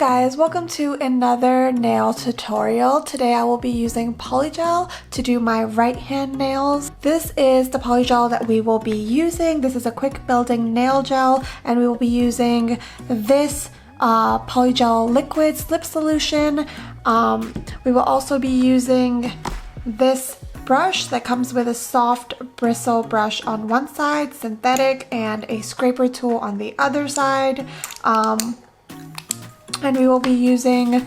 guys, welcome to another nail tutorial. Today I will be using Polygel to do my right hand nails. This is the Polygel that we will be using. This is a quick building nail gel, and we will be using this Polygel liquid slip solution. We will also be using this brush that comes with a soft bristle brush on one side, synthetic, and a scraper tool on the other side. And we will be using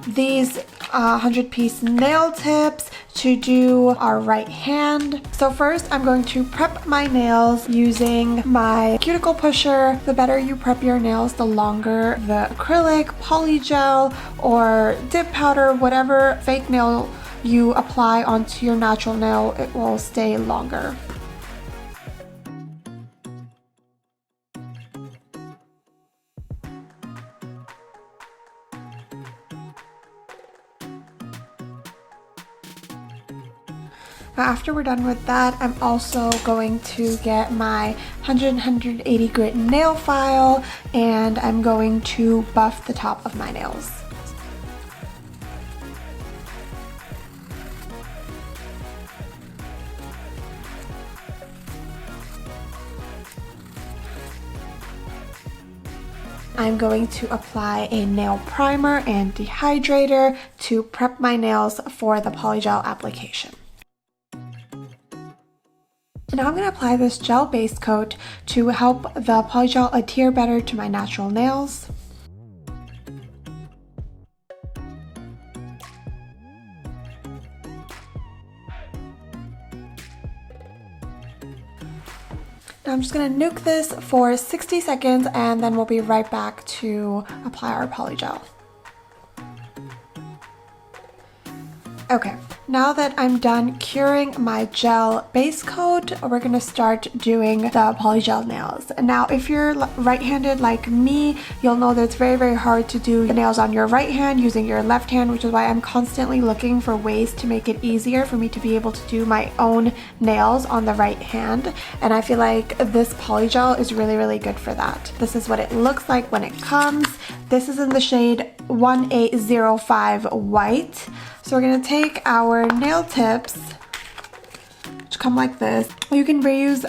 these 100-piece nail tips to do our right hand. So first I'm going to prep my nails using my cuticle pusher. The better you prep your nails, the longer the acrylic, polygel, or dip powder, whatever fake nail you apply onto your natural nail, it will stay longer. After we're done with that, I'm also going to get my 180 grit nail file, and I'm going to buff the top of my nails. I'm going to apply a nail primer and dehydrator to prep my nails for the polygel application. Now I'm going to apply this gel base coat to help the polygel adhere better to my natural nails. Now I'm just going to nuke this for 60 seconds and then we'll be right back to apply our polygel. Okay, now that I'm done curing my gel base coat, we're gonna start doing the polygel nails. Now, if you're right-handed like me, you'll know that it's very hard to do the nails on your right hand using your left hand, which is why I'm constantly looking for ways to make it easier for me to be able to do my own nails on the right hand. And I feel like this polygel is really good for that. This is what it looks like when it comes. This is in the shade 1805 white. So we're going to take our nail tips, which come like this. You can reuse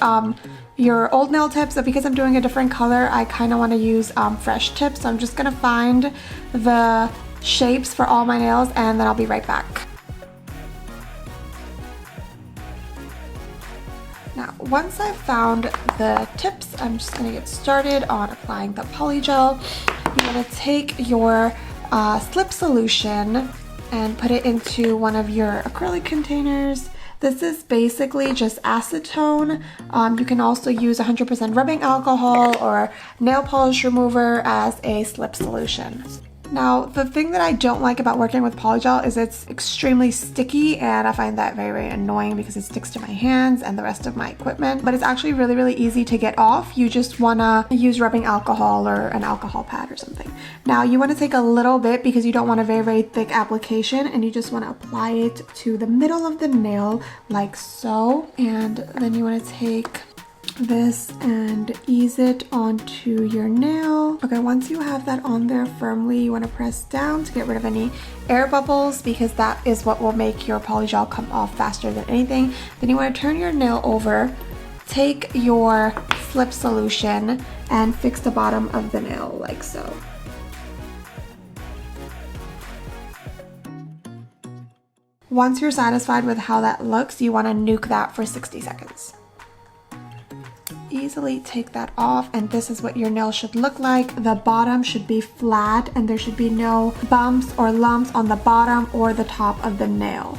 your old nail tips, but because I'm doing a different color, I kind of want to use fresh tips. So I'm just going to find the shapes for all my nails and then I'll be right back. Now, once I've found the tips, I'm just going to get started on applying the polygel. You're going to take your slip solution and put it into one of your acrylic containers. This is basically just acetone. You can also use 100% rubbing alcohol or nail polish remover as a slip solution. Now, the thing that I don't like about working with polygel is it's extremely sticky, and I find that very annoying because it sticks to my hands and the rest of my equipment, but it's actually really easy to get off. You just wanna use rubbing alcohol or an alcohol pad or something. Now, you wanna take a little bit because you don't want a very thick application, and you just wanna apply it to the middle of the nail like so, and then you wanna take this and ease it onto your nail. Okay, once you have that on there firmly, you want to press down to get rid of any air bubbles because that is what will make your polygel come off faster than anything. Then you want to turn your nail over, take your slip solution and fix the bottom of the nail like so. Once you're satisfied with how that looks, you want to nuke that for 60 seconds. Easily take that off, and this is what your nail should look like. The bottom should be flat and there should be no bumps or lumps on the bottom or the top of the nail.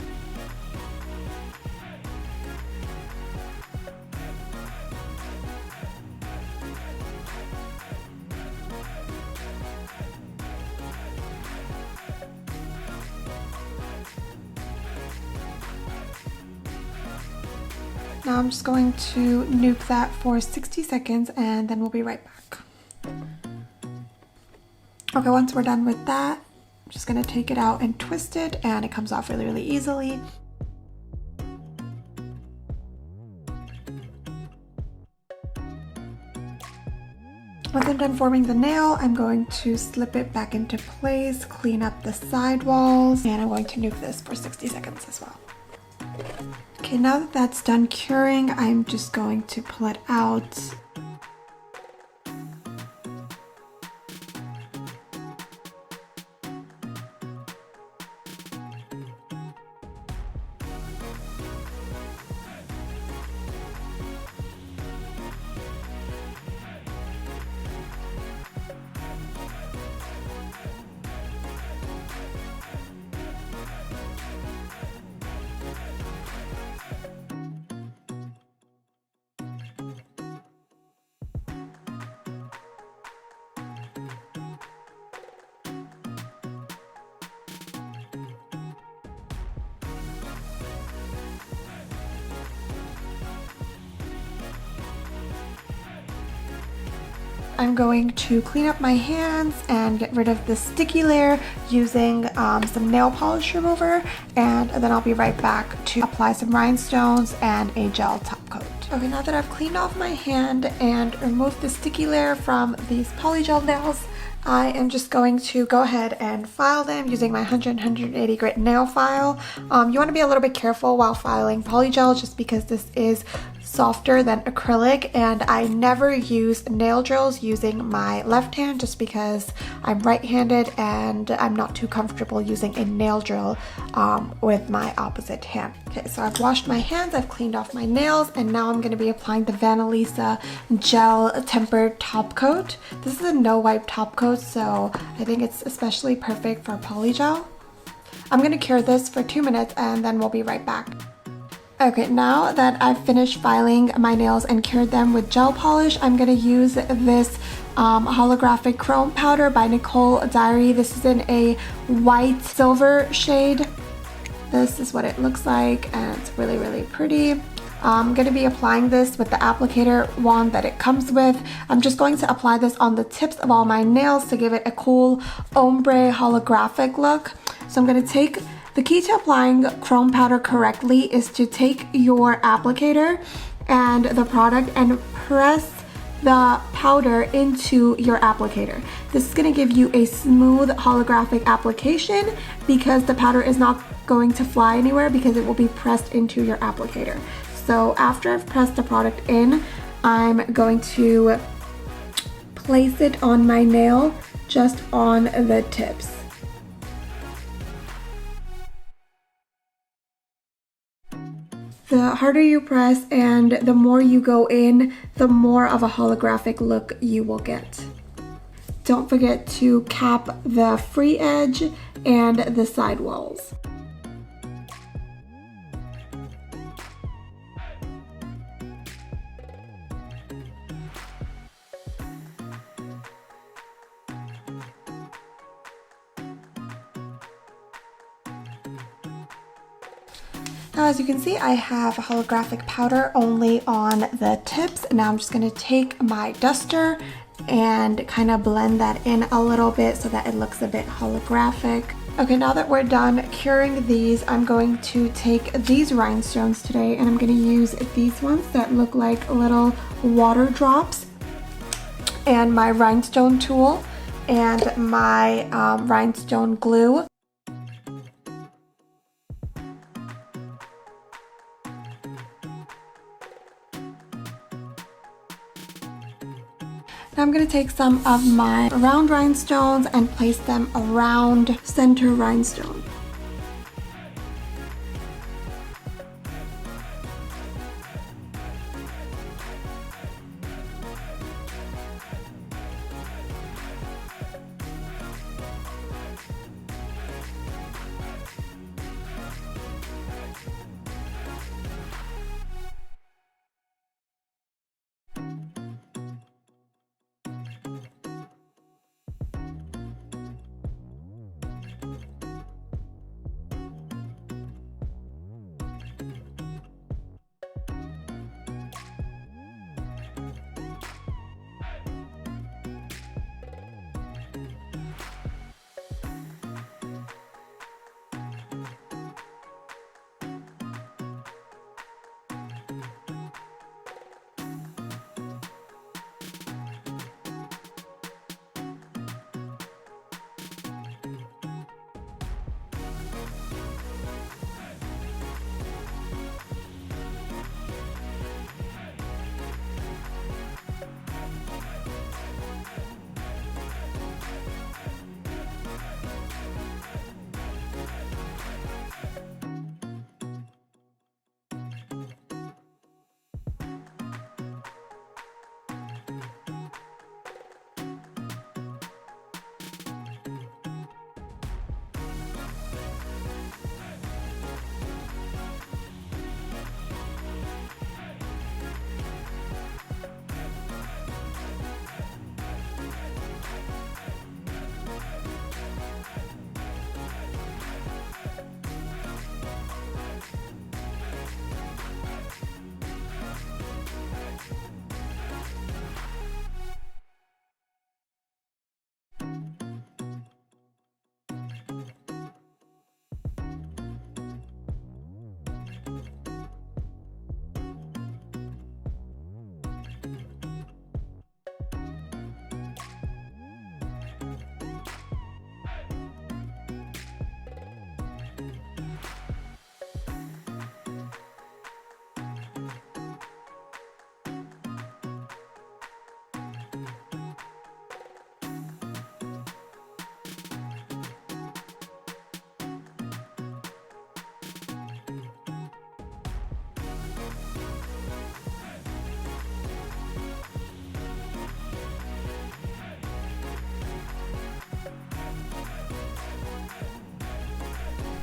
Now I'm just going to nuke that for 60 seconds and then we'll be right back. Okay, once we're done with that, I'm just going to take it out and twist it, and it comes off really easily. Once I'm done forming the nail, I'm going to slip it back into place, clean up the side walls, and I'm going to nuke this for 60 seconds as well. Okay, now that that's done curing, I'm just going to pull it out. I'm going to clean up my hands and get rid of the sticky layer using some nail polish remover, and then I'll be right back to apply some rhinestones and a gel top coat. Okay, now that I've cleaned off my hand and removed the sticky layer from these polygel nails, I am just going to go ahead and file them using my 180 grit nail file. You want to be a little bit careful while filing polygel just because this is softer than acrylic, and I never use nail drills using my left hand just because I'm right-handed and I'm not too comfortable using a nail drill with my opposite hand. Okay, so I've washed my hands, I've cleaned off my nails, and now I'm going to be applying the Vanillisa gel tempered top coat. This is a no wipe top coat, so I think it's especially perfect for polygel. I'm going to cure this for 2 minutes and then we'll be right back. Okay, now that I've finished filing my nails and cured them with gel polish, I'm going to use this holographic chrome powder by Nicole Diary. This is in a white silver shade. This is what it looks like, and it's really, really pretty. I'm going to be applying this with the applicator wand that it comes with. I'm just going to apply this on the tips of all my nails to give it a cool ombre holographic look. So I'm going to take, the key to applying chrome powder correctly is to take your applicator and the product and press the powder into your applicator. This is going to give you a smooth holographic application because the powder is not going to fly anywhere because it will be pressed into your applicator. So after I've pressed the product in, I'm going to place it on my nail, just on the tips. The harder you press and the more you go in, the more of a holographic look you will get. Don't forget to cap the free edge and the side walls. Now, as you can see, I have a holographic powder only on the tips. Now I'm just going to take my duster and kind of blend that in a little bit so that it looks a bit holographic. Okay, now that we're done curing these, I'm going to take these rhinestones today, and I'm going to use these ones that look like little water drops, and my rhinestone tool and my rhinestone glue. Now I'm going to take some of my round rhinestones and place them around center rhinestone.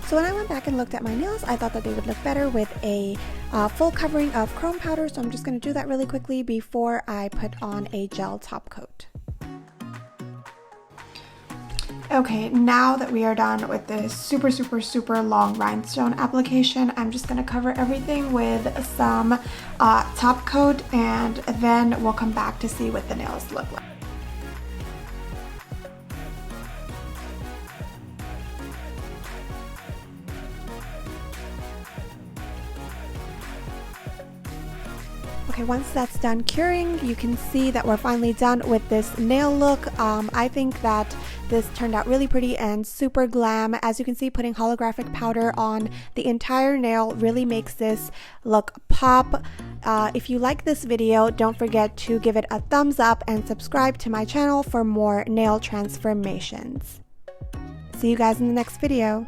So when I went back and looked at my nails, I thought that they would look better with a full covering of chrome powder, so I'm just going to do that really quickly before I put on a gel top coat. Okay, now that we are done with this super long rhinestone application, I'm just going to cover everything with some top coat, and then we'll come back to see what the nails look like. Okay, once that's done curing, you can see that we're finally done with this nail look. I think that this turned out really pretty and super glam. As you can see, putting holographic powder on the entire nail really makes this look pop. If you like this video, don't forget to give it a thumbs up and subscribe to my channel for more nail transformations. See you guys in the next video.